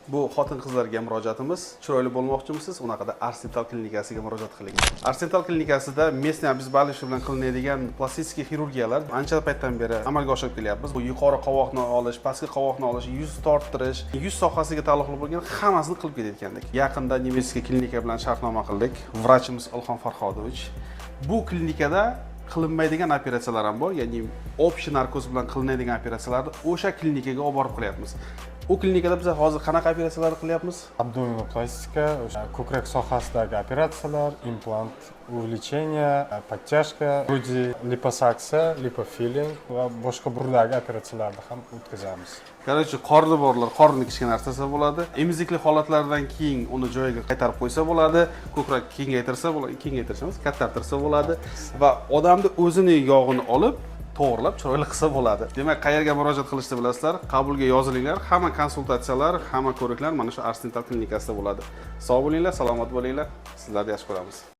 Bu xotin-qizlarga murojaatimiz. Chiroyli bo'lmoqchimisiz? Unaqada Arsenal klinikasiga murojaat qiling. Arsenal klinikasida местный обезболивающий bilan qilinadigan plastik xirurgiyalar ancha paytdan beri amalga oshirib kelyapmiz. Bu yuqori qovoqni olish, pastki qovoqni olish, yuz torttirish, yuz sohasiga taalluqli bo'lgan hammasini qilib ketayotgandik. Yaqinda Nemetskiy klinika bilan shartnoma qildik. Vrachimiz Ilhom Farhodovich. Bu klinikada qilinmaydigan operatsiyalar ham bor, ya'ni общий narkoz bilan qilinadigan operatsiyalarni o'sha klinikaga olib borib qilyapmiz. U klinikada biz hozir qanaqa operatsiyalar qilyapmiz? Abdominoplastika, ko'krak sohasidagi operatsiyalar, implant, увеличение, подтяжка, груди, liposaksiya, lipofilling va boshqa burdagi operatsiyalarni ham o'tkazamiz. Короче, qorni borlar, qorni kichkina narsasi bo'ladi. Emizikli holatlardan keyin uni joyiga qaytarib qo'ysa bo'ladi, ko'krak kengaytirsa bo'ladi, kengaytirishimiz, kattartirsa bo'ladi va odamni o'zini yog'ini olib to'g'rilab chiroyli qilsa bo'ladi. Demak, qayerga murojaat qilishni bilasizlar? Qabulga yozilinglar. Hamma konsultatsiyalar, hamma ko'riklar mana shu Arsenal klinikasida bo'ladi. Sog' bo'linglar, salomat bo'linglar. Sizlarni yaxshi ko'ramiz.